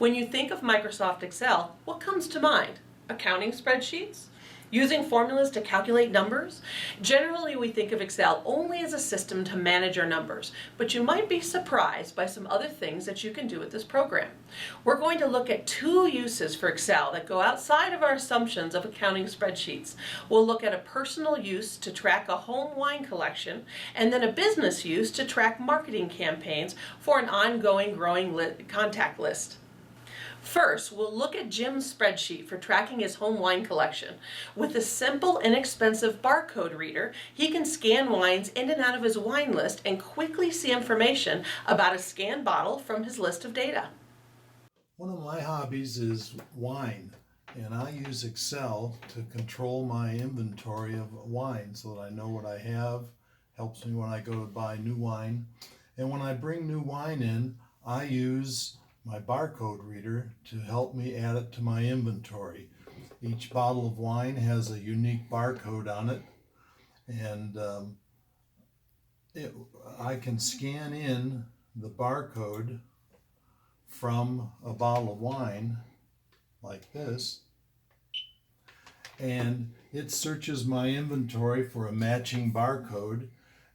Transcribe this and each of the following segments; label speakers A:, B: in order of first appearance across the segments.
A: When you think of Microsoft Excel, what comes to mind? Accounting spreadsheets? Using formulas to calculate numbers? Generally, we think of Excel only as a system to manage our numbers, but you might be surprised by some other things that you can do with this program. We're going to look at two uses for Excel that go outside of our assumptions of accounting spreadsheets. We'll look at a personal use to track a home wine collection, and then a business use to track marketing campaigns for an ongoing growing contact list. First, we'll look at Jim's spreadsheet for tracking his home wine collection. With a simple, inexpensive barcode reader, he can scan wines in and out of his wine list and quickly see information about a scanned bottle from his list of data.
B: One of my hobbies is wine, and I use Excel to control my inventory of wine so that I know what I have. Helps me when I go to buy new wine. And when I bring new wine in, I use my barcode reader to help me add it to my inventory. Each bottle of wine has a unique barcode on it, and I can scan in the barcode from a bottle of wine like this, and it searches my inventory for a matching barcode,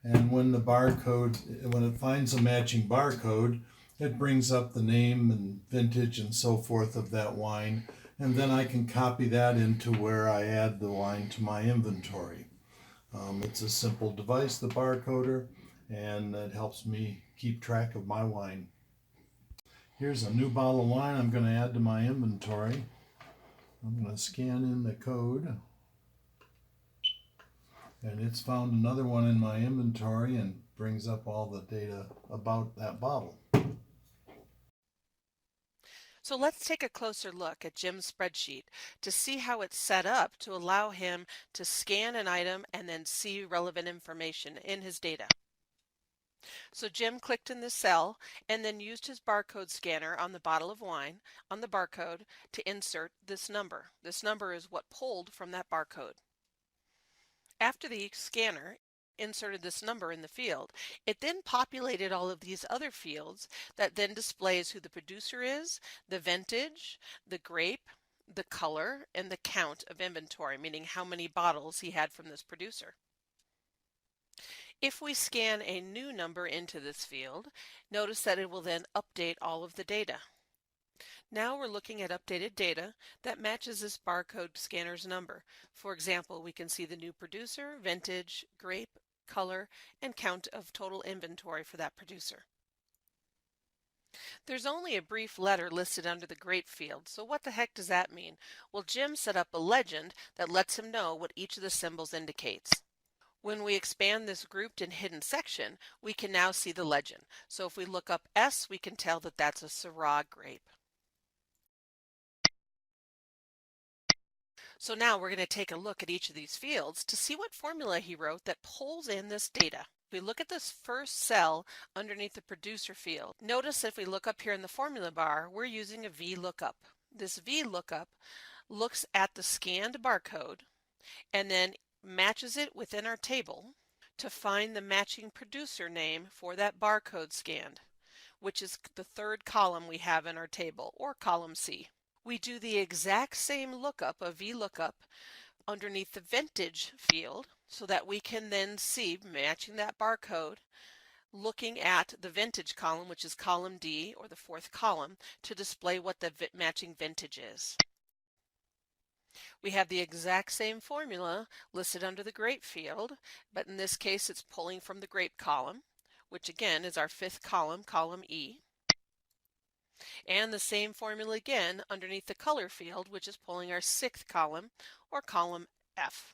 B: and when it finds a matching barcode, it brings up the name and vintage and so forth of that wine, and then I can copy that into where I add the wine to my inventory. It's a simple device, the barcoder, and it helps me keep track of my wine. Here's a new bottle of wine I'm going to add to my inventory. I'm going to scan in the code, and it's found another one in my inventory and brings up all the data about that bottle.
C: So let's take a closer look at Jim's spreadsheet to see how it's set up to allow him to scan an item and then see relevant information in his data. So Jim clicked in this cell and then used his barcode scanner on the bottle of wine, on the barcode, to insert this number. This number is what pulled from that barcode. After the scanner inserted this number in the field, it then populated all of these other fields that then displays who the producer is, the vintage, the grape, the color, and the count of inventory, meaning how many bottles he had from this producer. If we scan a new number into this field, notice that it will then update all of the data. Now we're looking at updated data that matches this barcode scanner's number. For example, we can see the new producer, vintage, grape, color, and count of total inventory for that producer. There's only a brief letter listed under the grape field, so what the heck does that mean? Well, Jim set up a legend that lets him know what each of the symbols indicates. When we expand this grouped and hidden section, we can now see the legend. So if we look up S, we can tell that that's a Syrah grape. So now we're going to take a look at each of these fields to see what formula he wrote that pulls in this data. If we look at this first cell underneath the producer field, notice if we look up here in the formula bar, we're using a VLOOKUP. This VLOOKUP looks at the scanned barcode and then matches it within our table to find the matching producer name for that barcode scanned, which is the third column we have in our table, or column C. We do the exact same lookup, a VLOOKUP, underneath the vintage field so that we can then see, matching that barcode, looking at the vintage column, which is column D, or the fourth column, to display what the matching vintage is. We have the exact same formula listed under the grape field, but in this case it's pulling from the grape column, which again is our fifth column, column E. And the same formula again underneath the color field, which is pulling our sixth column, or column F.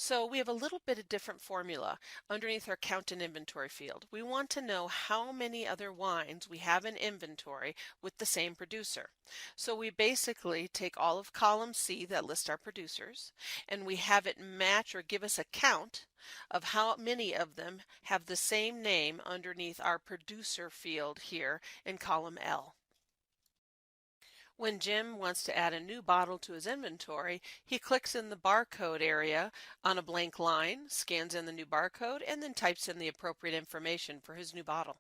C: So we have a little bit of different formula underneath our count and inventory field. We want to know how many other wines we have in inventory with the same producer. So we basically take all of column C that lists our producers, and we have it match or give us a count of how many of them have the same name underneath our producer field here in column L. When Jim wants to add a new bottle to his inventory, he clicks in the barcode area on a blank line, scans in the new barcode, and then types in the appropriate information for his new bottle.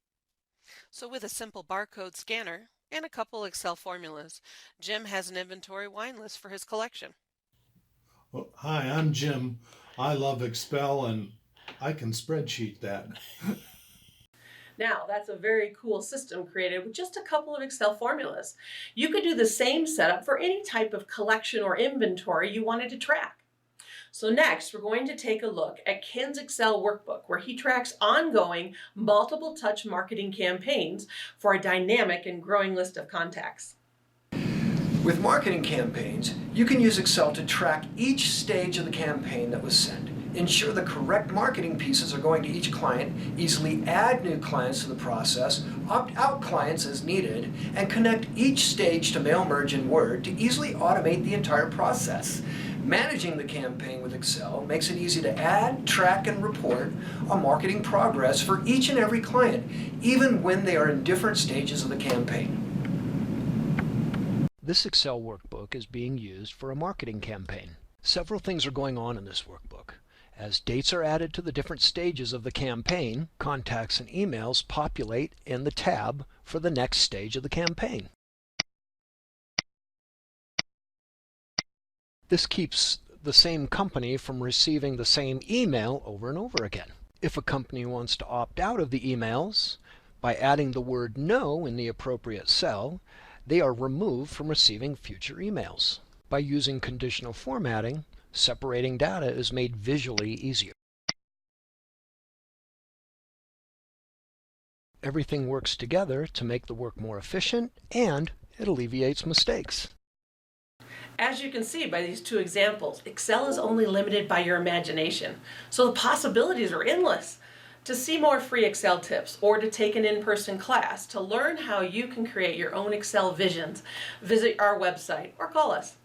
C: So with a simple barcode scanner, and a couple Excel formulas. Jim has an inventory wine list for his collection.
B: Well, hi, I'm Jim. I love Excel and I can spreadsheet that.
A: Now, that's a very cool system created with just a couple of Excel formulas. You could do the same setup for any type of collection or inventory you wanted to track. So next, we're going to take a look at Ken's Excel workbook, where he tracks ongoing multiple touch marketing campaigns for a dynamic and growing list of contacts.
D: With marketing campaigns, you can use Excel to track each stage of the campaign that was sent, ensure the correct marketing pieces are going to each client, easily add new clients to the process, opt out clients as needed, and connect each stage to mail merge in Word to easily automate the entire process. Managing the campaign with Excel makes it easy to add, track, and report on marketing progress for each and every client, even when they are in different stages of the campaign.
E: This Excel workbook is being used for a marketing campaign. Several things are going on in this workbook. As dates are added to the different stages of the campaign, contacts and emails populate in the tab for the next stage of the campaign. This keeps the same company from receiving the same email over and over again. If a company wants to opt out of the emails, by adding the word "no" in the appropriate cell, they are removed from receiving future emails. By using conditional formatting, separating data is made visually easier. Everything works together to make the work more efficient, and it alleviates mistakes.
A: As you can see by these two examples, Excel is only limited by your imagination, so the possibilities are endless. To see more free Excel tips or to take an in-person class to learn how you can create your own Excel visions, visit our website or call us.